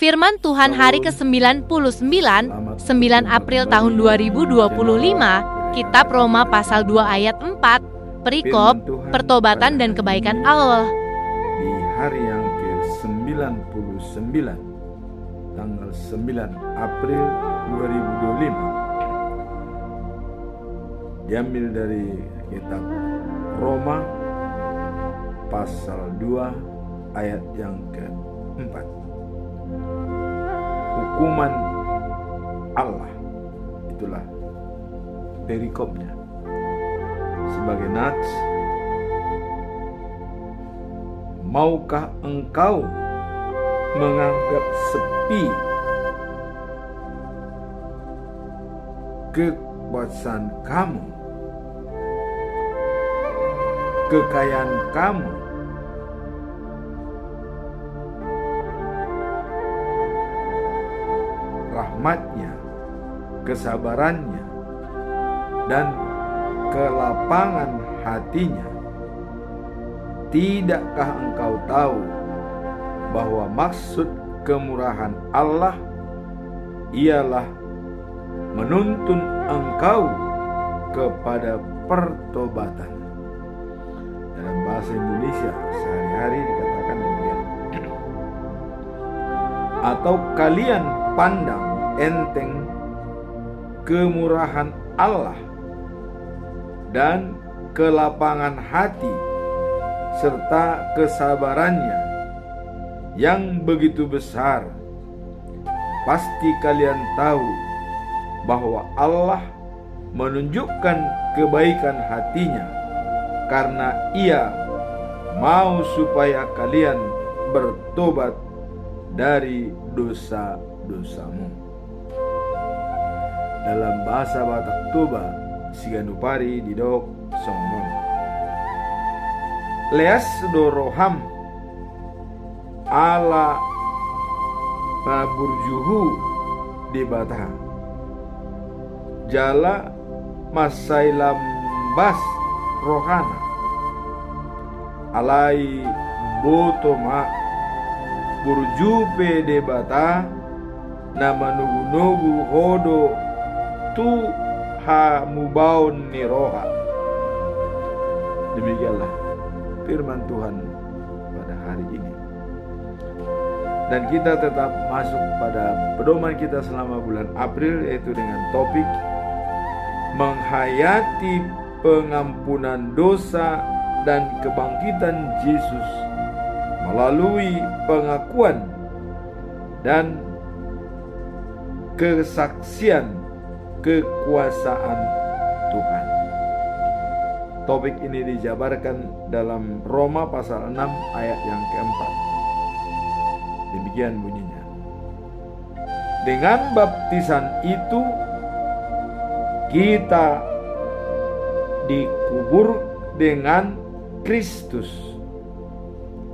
Firman Tuhan hari ke-99, 9 April tahun 2025, Kitab Roma pasal 2 ayat 4, perikop, pertobatan dan kebaikan Allah. Di hari yang ke-99, tanggal 9 April 2025, diambil dari Kitab Roma pasal 2 ayat yang ke-4. Hukuman Allah, itulah perikopnya. Sebagai nats, maukah engkau menganggap sepi kekuasaan kamu, kekayaan kamu, rahmatnya, kesabarannya, dan kelapangan hatinya? Tidakkah engkau tahu bahwa maksud kemurahan Allah ialah menuntun engkau kepada pertobatan? Dalam bahasa Indonesia sehari-hari dikatakan demikian. Atau kalian pandang enteng kemurahan Allah dan kelapangan hati serta kesabarannya yang begitu besar? Pasti kalian tahu bahwa Allah menunjukkan kebaikan hatinya karena Ia mau supaya kalian bertobat dari dosa-dosamu. Dalam bahasa Batak Toba, Siganupari didok songmon. Leas doroham ala burjuhu di Batah. Jala masailam bas rohana alai botoma burjupe de Batah nama nugu-nugu hodo tu ha mubaun niroha. Demikianlah firman Tuhan pada hari ini. Dan kita tetap masuk pada pedoman kita selama bulan April, yaitu dengan topik menghayati pengampunan dosa dan kebangkitan Yesus melalui pengakuan dan kesaksian kekuasaan Tuhan. Topik ini dijabarkan dalam Roma pasal 6 ayat yang keempat. Demikian bunyinya. Dengan baptisan itu kita dikubur dengan Kristus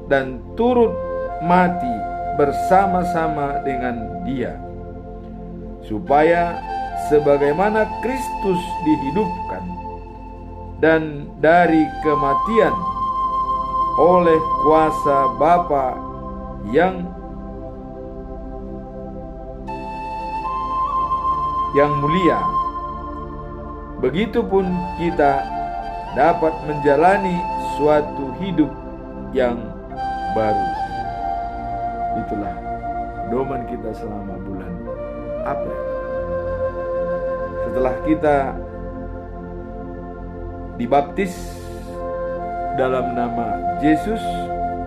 dan turut mati bersama-sama dengan Dia, supaya sebagaimana Kristus dihidupkan dan dari kematian oleh kuasa Bapa yang mulia, begitupun kita dapat menjalani suatu hidup yang baru. Itulah pedoman kita selama bulan April. Setelah kita dibaptis dalam nama Yesus,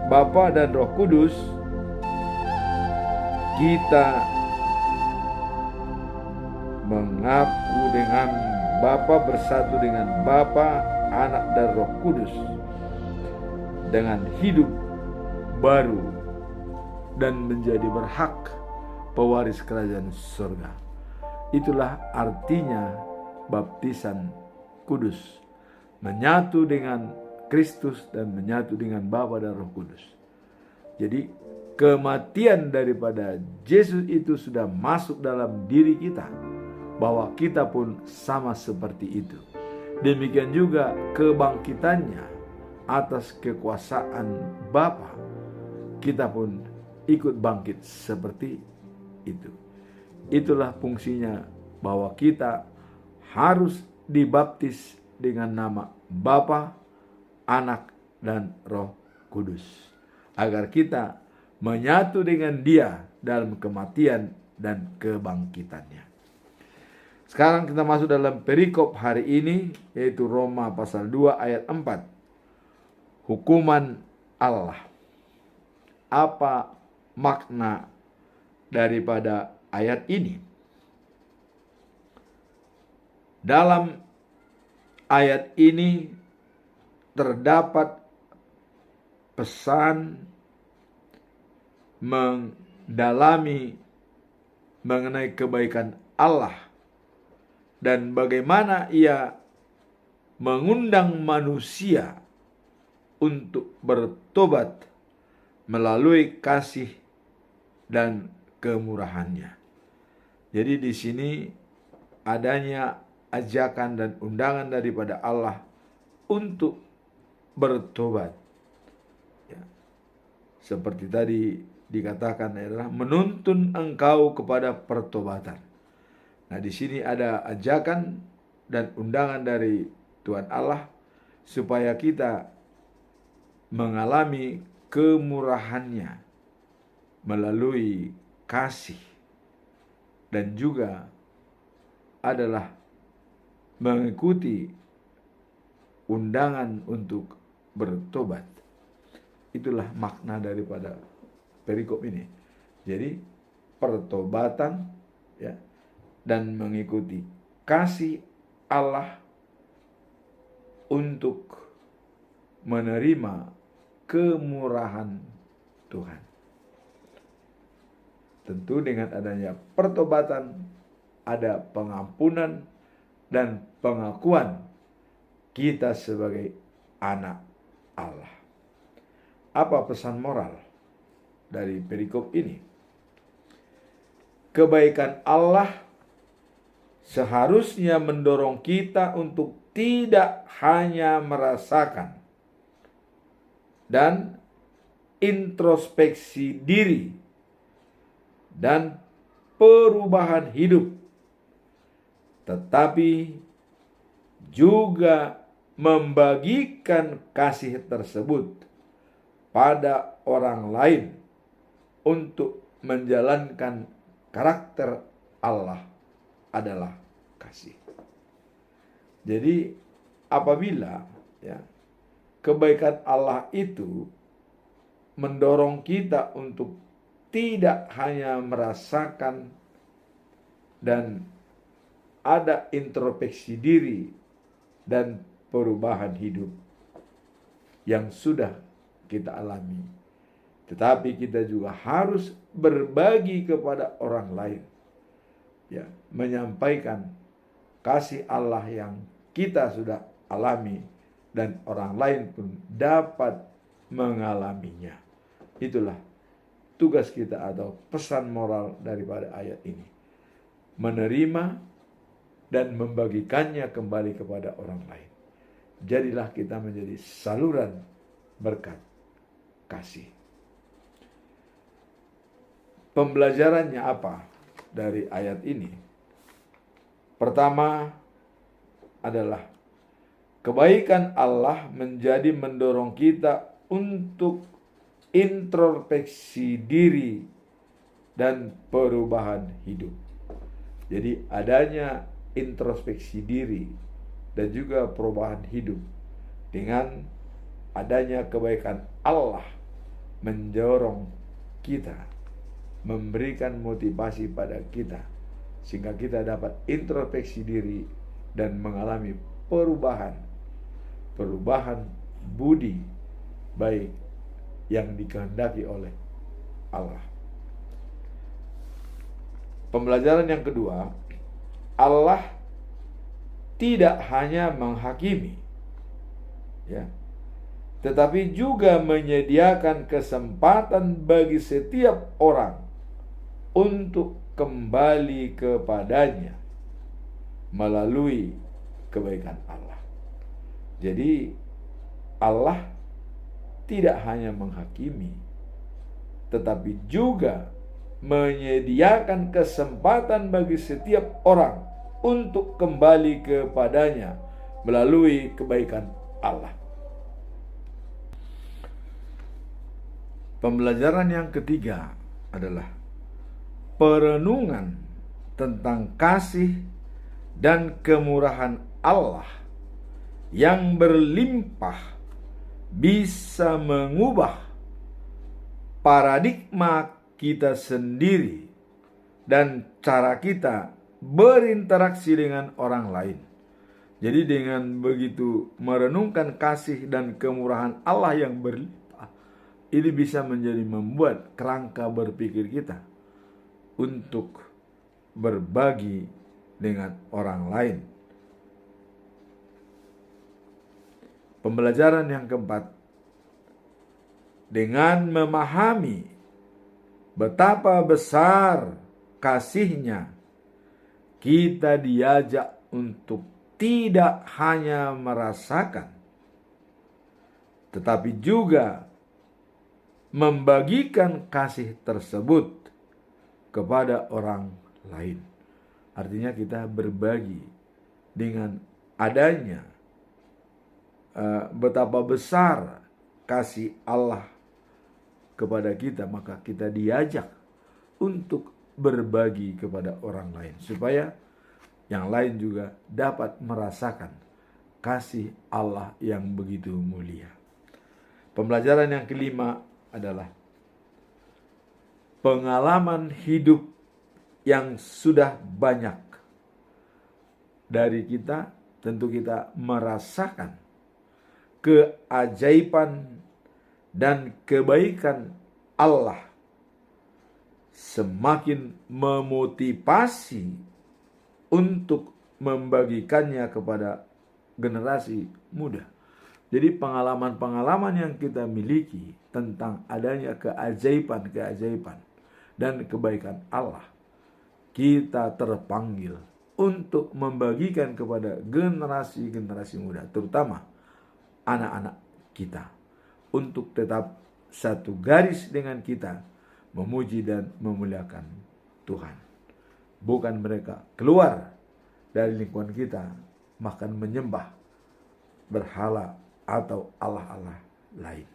Bapa dan Roh Kudus, kita mengaku dengan Bapa, bersatu dengan Bapa, Anak dan Roh Kudus dengan hidup baru dan menjadi berhak pewaris kerajaan surga. Itulah artinya baptisan kudus, menyatu dengan Kristus dan menyatu dengan Bapa dan Roh Kudus. Jadi kematian daripada Yesus itu sudah masuk dalam diri kita, bahwa kita pun sama seperti itu. Demikian juga kebangkitannya atas kekuasaan Bapa, kita pun ikut bangkit seperti itu. Itulah fungsinya bahwa kita harus dibaptis dengan nama Bapa, Anak, dan Roh Kudus, agar kita menyatu dengan Dia dalam kematian dan kebangkitannya. Sekarang kita masuk dalam perikop hari ini, yaitu Roma pasal 2 ayat 4. Hukuman Allah. Apa makna daripada ayat ini? Dalam ayat ini terdapat pesan mendalami mengenai kebaikan Allah dan bagaimana Ia mengundang manusia untuk bertobat melalui kasih dan kemurahannya. Jadi di sini adanya ajakan dan undangan daripada Allah untuk bertobat. Ya. Seperti tadi dikatakan adalah menuntun engkau kepada pertobatan. Nah, di sini ada ajakan dan undangan dari Tuhan Allah supaya kita mengalami kemurahannya melalui kasih, dan juga adalah mengikuti undangan untuk bertobat. Itulah makna daripada perikop ini. Jadi pertobatan, ya, dan mengikuti kasih Allah untuk menerima kemurahan Tuhan. Tentu dengan adanya pertobatan ada pengampunan dan pengakuan kita sebagai anak Allah. Apa pesan moral dari perikop ini? Kebaikan Allah seharusnya mendorong kita untuk tidak hanya merasakan dan introspeksi diri dan perubahan hidup, tetapi juga membagikan kasih tersebut pada orang lain untuk menjalankan karakter Allah adalah kasih. Jadi apabila, ya, kebaikan Allah itu mendorong kita untuk tidak hanya merasakan dan ada introspeksi diri dan perubahan hidup yang sudah kita alami, tetapi kita juga harus berbagi kepada orang lain, ya, menyampaikan kasih Allah yang kita sudah alami dan orang lain pun dapat mengalaminya. Itulah tugas kita atau pesan moral daripada ayat ini. Menerima dan membagikannya kembali kepada orang lain. Jadilah kita menjadi saluran berkat kasih. Pembelajarannya apa dari ayat ini? Pertama adalah kebaikan Allah menjadi mendorong kita untuk introspeksi diri dan perubahan hidup. Jadi adanya introspeksi diri dan juga perubahan hidup dengan adanya kebaikan Allah mendorong kita, memberikan motivasi pada kita sehingga kita dapat introspeksi diri dan mengalami perubahan budi baik yang dikehendaki oleh Allah. Pembelajaran yang kedua, Allah tidak hanya menghakimi, ya, tetapi juga menyediakan kesempatan bagi setiap orang untuk kembali kepadanya melalui kebaikan Allah. Jadi Allah tidak hanya menghakimi, tetapi juga menyediakan kesempatan bagi setiap orang untuk kembali kepadanya melalui kebaikan Allah. Pembelajaran yang ketiga adalah perenungan tentang kasih dan kemurahan Allah yang berlimpah bisa mengubah paradigma kita sendiri dan cara kita berinteraksi dengan orang lain. Jadi dengan begitu merenungkan kasih dan kemurahan Allah yang berlimpah, ini bisa menjadi membuat kerangka berpikir kita untuk berbagi dengan orang lain. Pembelajaran yang keempat, dengan memahami betapa besar kasih-Nya, kita diajak untuk tidak hanya merasakan, tetapi juga membagikan kasih tersebut kepada orang lain. Artinya kita berbagi dengan adanya betapa besar kasih Allah kepada kita, maka kita diajak untuk berbagi kepada orang lain supaya yang lain juga dapat merasakan kasih Allah yang begitu mulia. Pembelajaran yang kelima adalah pengalaman hidup yang sudah banyak dari kita. Tentu kita merasakan keajaiban dan kebaikan Allah, semakin memotivasi untuk membagikannya kepada generasi muda. Jadi pengalaman-pengalaman yang kita miliki tentang adanya keajaiban-keajaiban dan kebaikan Allah, kita terpanggil untuk membagikan kepada generasi-generasi muda, terutama anak-anak kita, untuk tetap satu garis dengan kita, memuji dan memuliakan Tuhan. Bukan mereka keluar dari lingkungan kita, bahkan menyembah berhala atau Allah-Allah lain.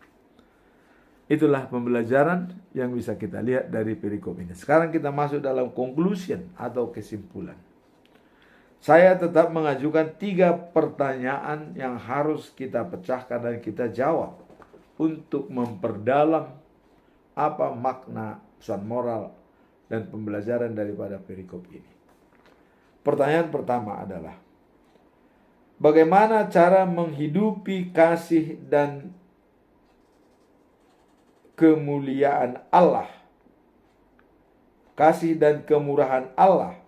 Itulah pembelajaran yang bisa kita lihat dari perikop ini. Sekarang kita masuk dalam conclusion atau kesimpulan. Saya tetap mengajukan 3 pertanyaan yang harus kita pecahkan dan kita jawab untuk memperdalam apa makna pesan moral dan pembelajaran daripada perikop ini. Pertanyaan pertama adalah, bagaimana cara menghidupi kasih dan kemuliaan Allah, kasih dan kemurahan Allah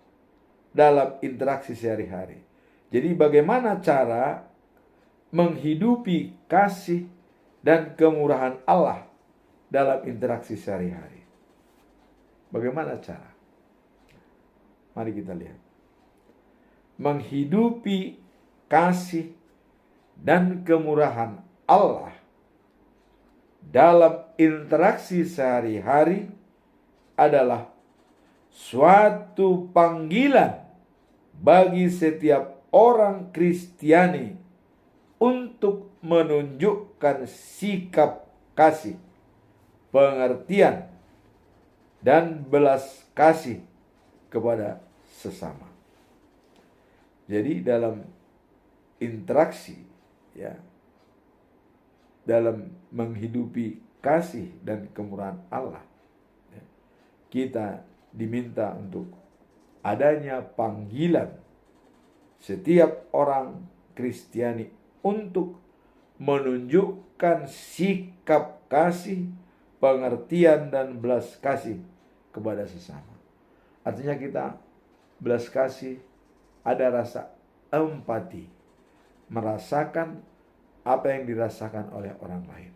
dalam interaksi sehari-hari? Jadi bagaimana cara menghidupi kasih dan kemurahan Allah dalam interaksi sehari-hari? Bagaimana cara? Mari kita lihat. Menghidupi kasih dan kemurahan Allah dalam interaksi sehari-hari adalah suatu panggilan bagi setiap orang Kristiani untuk menunjukkan sikap kasih, pengertian, dan belas kasih kepada sesama. Jadi dalam interaksi, dalam menghidupi kasih dan kemurahan Allah, kita diminta untuk adanya panggilan setiap orang Kristiani untuk menunjukkan sikap kasih, pengertian, dan belas kasih kepada sesama. Artinya kita belas kasih, ada rasa empati, merasakan apa yang dirasakan oleh orang lain.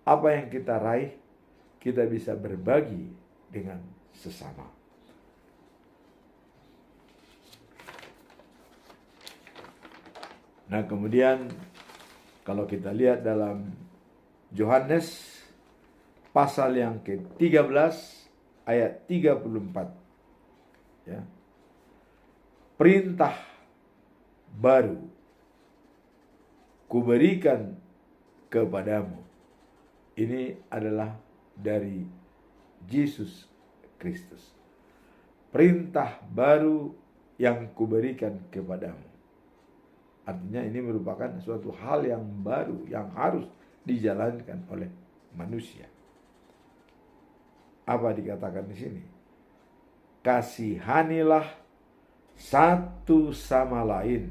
Apa yang kita raih, kita bisa berbagi dengan sesama. Nah, kemudian kalau kita lihat dalam Yohanes pasal yang ke-13 ayat 34. Ya. Perintah baru kuberikan kepadamu. Ini adalah dari Yesus Kristus. Perintah baru yang kuberikan kepadamu. Artinya ini merupakan suatu hal yang baru yang harus dijalankan oleh manusia. Apa dikatakan di sini? Kasihanilah satu sama lain,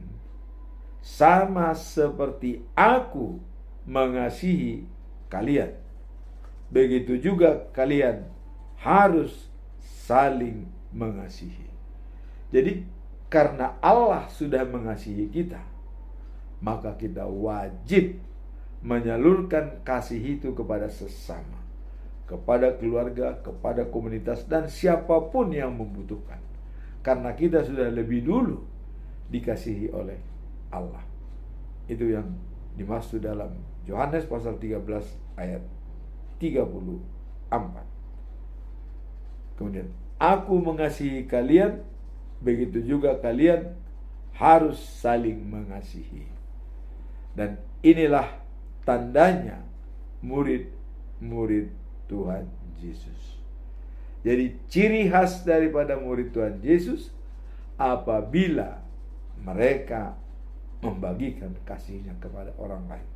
sama seperti aku mengasihi kalian. Begitu juga kalian harus saling mengasihi. Jadi karena Allah sudah mengasihi kita, maka kita wajib menyalurkan kasih itu kepada sesama, kepada keluarga, kepada komunitas, dan siapapun yang membutuhkan. Karena kita sudah lebih dulu dikasihi oleh Allah. Itu yang dimaksud dalam Yohanes pasal 13 ayat 34. Kemudian, aku mengasihi kalian, begitu juga kalian harus saling mengasihi. Dan inilah tandanya murid-murid Tuhan Yesus. Jadi ciri khas daripada murid Tuhan Yesus apabila mereka membagikan kasihnya kepada orang lain.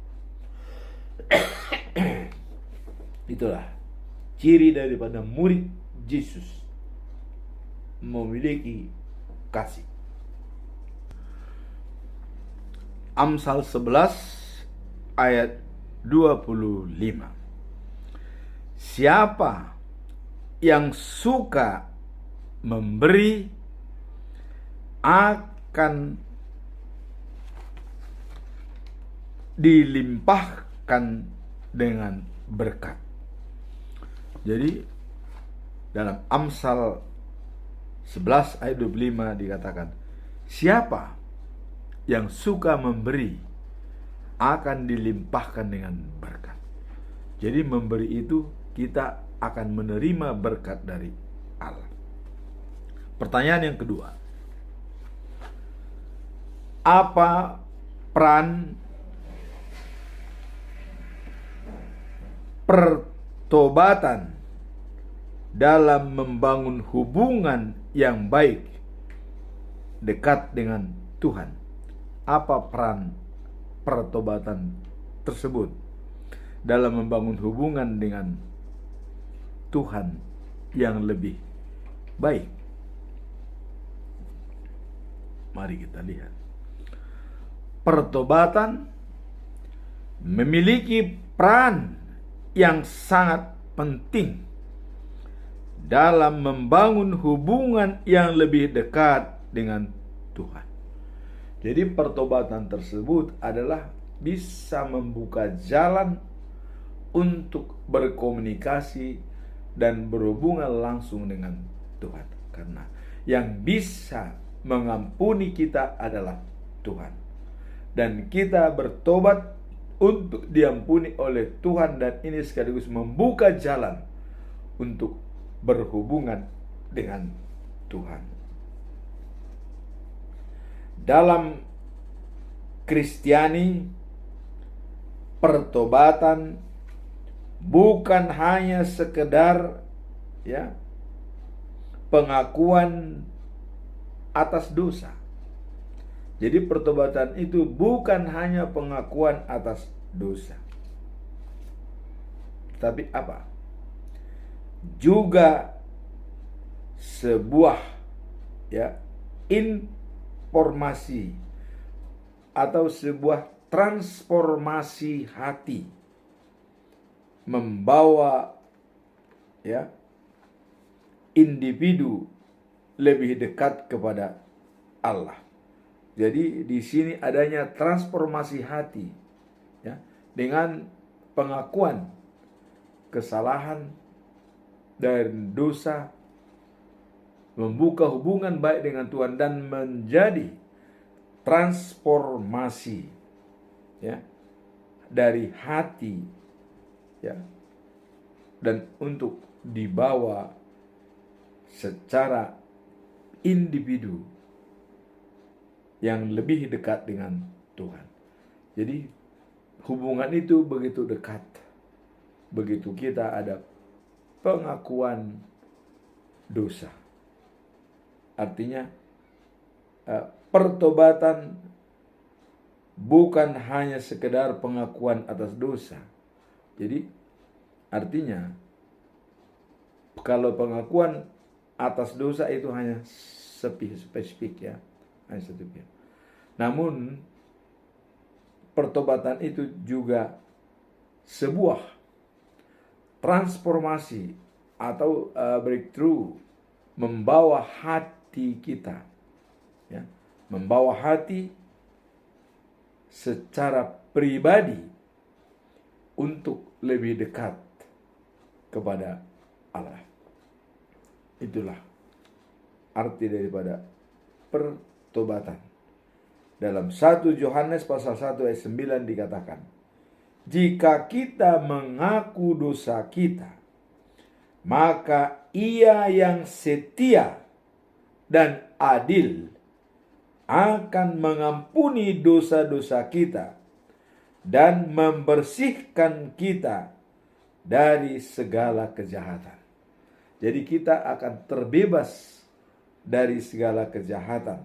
Itulah ciri daripada murid Yesus, memiliki kasih. Amsal 11 ayat 25. Siapa yang suka memberi akan dilimpahkan dengan berkat. Jadi dalam Amsal 11 ayat 25 dikatakan, siapa yang suka memberi akan dilimpahkan dengan berkat. Jadi memberi itu kita akan menerima berkat dari Allah. Pertanyaan yang kedua, apa peran pertobatan dalam membangun hubungan yang baik dekat dengan Tuhan? Apa peran pertobatan tersebut dalam membangun hubungan dengan Tuhan yang lebih baik? Mari kita lihat. Pertobatan memiliki peran yang sangat penting dalam membangun hubungan yang lebih dekat dengan Tuhan. Jadi pertobatan tersebut adalah bisa membuka jalan untuk berkomunikasi dan berhubungan langsung dengan Tuhan. Karena yang bisa mengampuni kita adalah Tuhan. Dan kita bertobat untuk diampuni oleh Tuhan, dan ini sekaligus membuka jalan untuk berhubungan dengan Tuhan. Dalam Kristiani, pertobatan bukan hanya sekedar pengakuan atas dosa. Jadi pertobatan itu bukan hanya pengakuan atas dosa. Tapi apa? Juga sebuah informasi atau sebuah transformasi hati, membawa individu lebih dekat kepada Allah. Jadi di sini adanya transformasi hati dengan pengakuan kesalahan dan dosa, membuka hubungan baik dengan Tuhan, dan menjadi transformasi dari hati dan untuk dibawa secara individu yang lebih dekat dengan Tuhan. Jadi hubungan itu begitu dekat. Begitu kita ada pengakuan dosa. Artinya pertobatan bukan hanya sekedar pengakuan atas dosa. Jadi artinya kalau pengakuan atas dosa itu hanya spesifik ya, hanya satu pihak. Namun pertobatan itu juga sebuah transformasi atau breakthrough, membawa hati kita, ya, membawa hati secara pribadi untuk lebih dekat kepada Allah. Itulah arti daripada pertobatan. Dalam 1 Yohanes pasal 1 ayat 9 dikatakan, jika kita mengaku dosa kita, maka Ia yang setia dan adil akan mengampuni dosa-dosa kita dan membersihkan kita dari segala kejahatan. Jadi kita akan terbebas dari segala kejahatan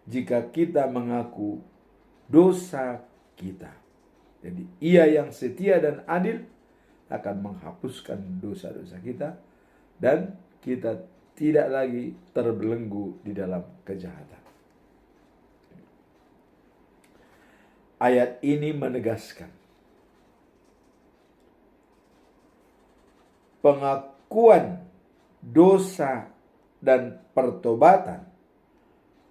jika kita mengaku dosa kita. Jadi Ia yang setia dan adil akan menghapuskan dosa-dosa kita dan kita tidak lagi terbelenggu di dalam kejahatan. Ayat ini menegaskan pengakuan dosa dan pertobatan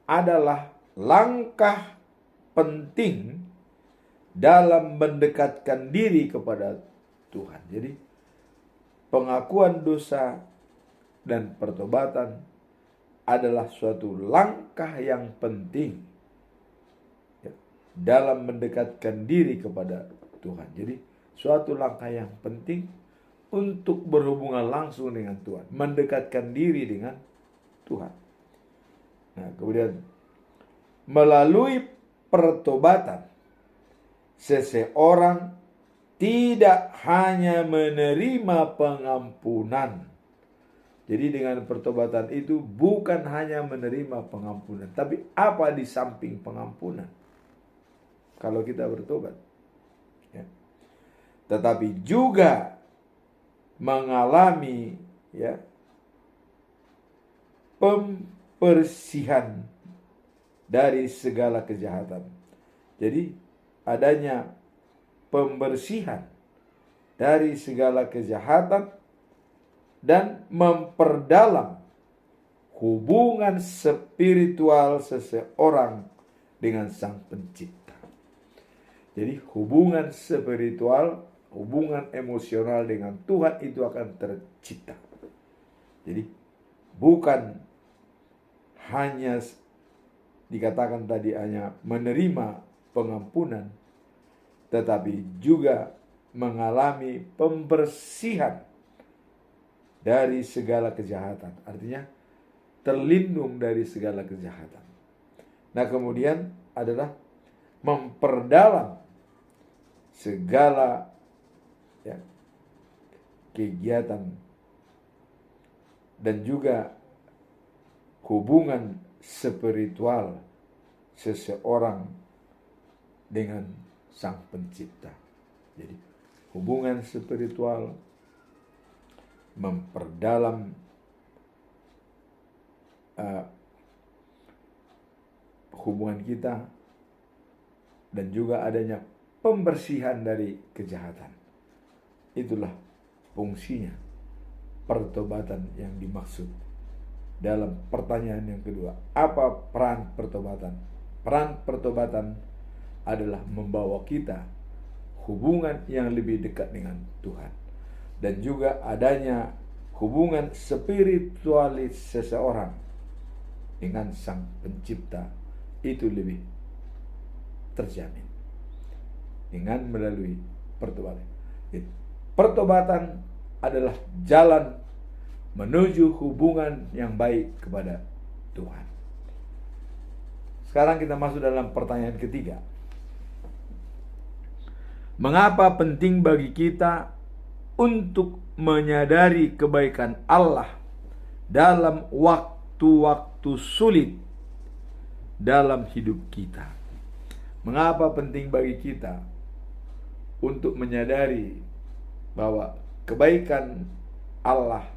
adalah langkah penting dalam mendekatkan diri kepada Tuhan. Jadi pengakuan dosa dan pertobatan adalah suatu langkah yang penting ya, dalam mendekatkan diri kepada Tuhan. Jadi suatu langkah yang penting untuk berhubungan langsung dengan Tuhan, mendekatkan diri dengan Tuhan. Nah, kemudian melalui pertobatan seseorang tidak hanya menerima pengampunan. Jadi dengan pertobatan itu bukan hanya menerima pengampunan, tapi apa di samping pengampunan kalau kita bertobat, ya. Tetapi juga mengalami ya pembersihan dari segala kejahatan. Jadi adanya pembersihan dari segala kejahatan dan memperdalam hubungan spiritual seseorang dengan Sang Pencipta. Jadi hubungan spiritual, hubungan emosional dengan Tuhan itu akan tercipta. Jadi bukan hanya dikatakan tadi hanya menerima pengampunan, tetapi juga mengalami pembersihan dari segala kejahatan. Artinya terlindung dari segala kejahatan. Nah, kemudian adalah memperdalam segala ya, kegiatan dan juga hubungan spiritual seseorang dengan Sang Pencipta. Jadi hubungan spiritual memperdalam hubungan kita dan juga adanya pembersihan dari kejahatan. Itulah fungsinya pertobatan yang dimaksud. Dalam pertanyaan yang kedua, apa peran pertobatan? Peran pertobatan adalah membawa kita hubungan yang lebih dekat dengan Tuhan. Dan juga adanya hubungan spiritualis seseorang dengan Sang Pencipta itu lebih terjamin dengan melalui pertobatan. Pertobatan adalah jalan menuju hubungan yang baik kepada Tuhan. Sekarang kita masuk dalam pertanyaan ketiga. Mengapa penting bagi kita untuk menyadari kebaikan Allah dalam waktu-waktu sulit dalam hidup kita? Mengapa penting bagi kita untuk menyadari bahwa kebaikan Allah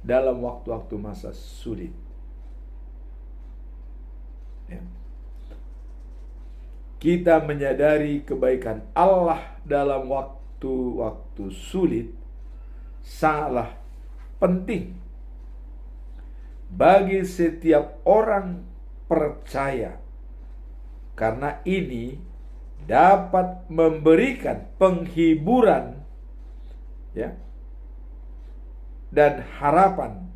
dalam waktu-waktu masa sulit? Ya. Kita menyadari kebaikan Allah dalam waktu-waktu sulit sangatlah penting bagi setiap orang percaya, karena ini dapat memberikan penghiburan, ya, dan harapan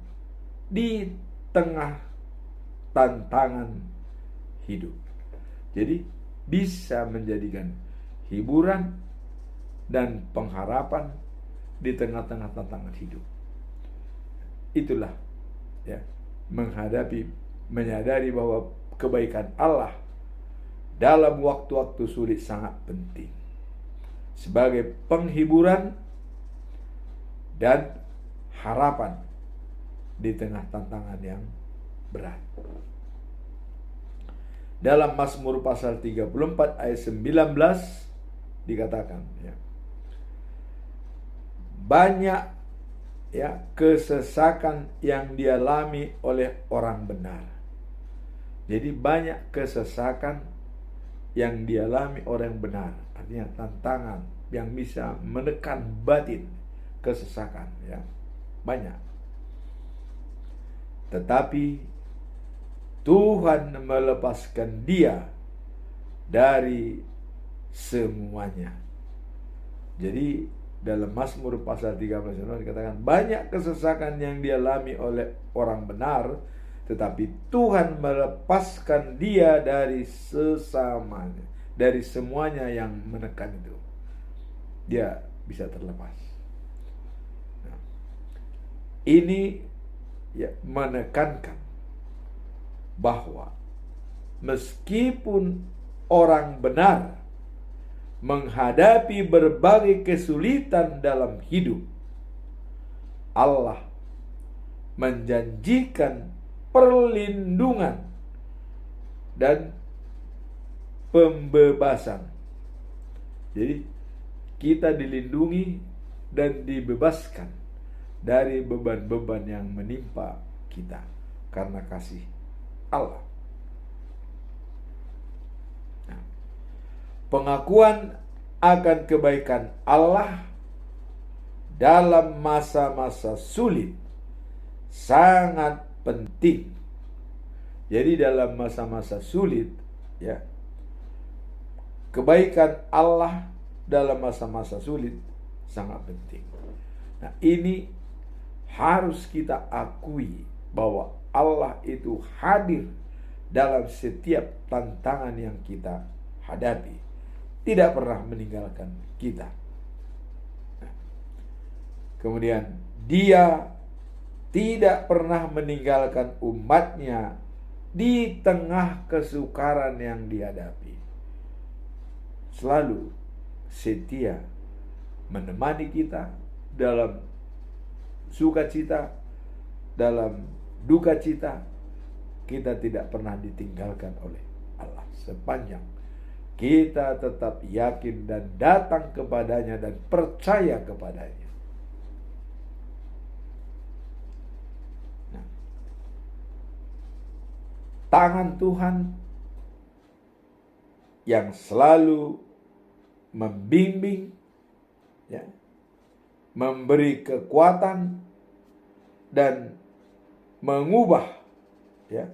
di tengah tantangan hidup. Jadi bisa menjadikan hiburan dan pengharapan di tengah-tengah tantangan hidup. Itulah, ya, menyadari bahwa kebaikan Allah dalam waktu-waktu sulit sangat penting sebagai penghiburan dan harapan di tengah tantangan yang berat. Dalam Mazmur pasal 34 ayat 19 dikatakan, ya, banyak, ya, kesesakan yang dialami oleh orang benar. Jadi banyak kesesakan yang dialami orang benar, artinya tantangan yang bisa menekan batin, kesesakan, ya, banyak. Tetapi Tuhan melepaskan dia dari semuanya. Jadi dalam Mazmur pasal 13 dikatakan banyak kesesakan yang dialami oleh orang benar, tetapi Tuhan melepaskan dia dari sesamanya, dari semuanya yang menekan itu. Dia bisa terlepas. Nah, ini, ya, menekankan bahwa meskipun orang benar menghadapi berbagai kesulitan dalam hidup, Allah menjanjikan perlindungan dan pembebasan. Jadi kita dilindungi dan dibebaskan dari beban-beban yang menimpa kita karena kasih Allah. Nah, pengakuan akan kebaikan Allah dalam masa-masa sulit sangat penting. Jadi dalam masa-masa sulit, ya, kebaikan Allah dalam masa-masa sulit sangat penting. Nah, ini harus kita akui bahwa Allah itu hadir dalam setiap tantangan yang kita hadapi, tidak pernah meninggalkan kita. Nah, kemudian Dia tidak pernah meninggalkan umatnya di tengah kesukaran yang dihadapi. Selalu setia menemani kita dalam sukacita, dalam duka cita. Kita tidak pernah ditinggalkan oleh Allah sepanjang kita tetap yakin dan datang kepadanya dan percaya kepadanya. Nah, tangan Tuhan yang selalu membimbing, ya, memberi kekuatan dan mengubah, ya,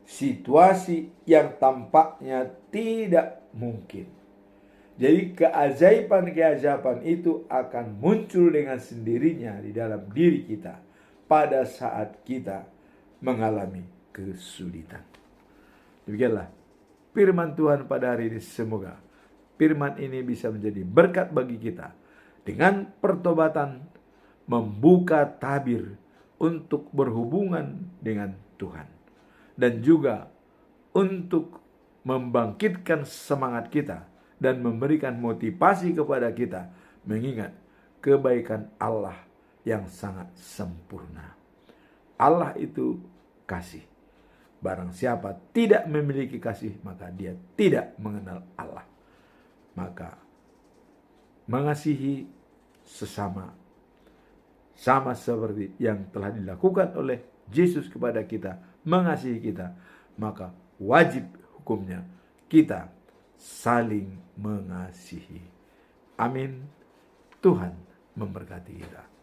situasi yang tampaknya tidak mungkin. Jadi keajaiban-keajaiban itu akan muncul dengan sendirinya di dalam diri kita pada saat kita mengalami kesulitan. Demikianlah firman Tuhan pada hari ini. Semoga firman ini bisa menjadi berkat bagi kita. Dengan pertobatan, membuka tabir untuk berhubungan dengan Tuhan, dan juga untuk membangkitkan semangat kita dan memberikan motivasi kepada kita mengingat kebaikan Allah yang sangat sempurna. Allah itu kasih. Barang siapa tidak memiliki kasih, maka dia tidak mengenal Allah. Maka mengasihi sesama, sama seperti yang telah dilakukan oleh Yesus kepada kita, mengasihi kita, maka wajib hukumnya kita saling mengasihi. Amin. Tuhan memberkati kita.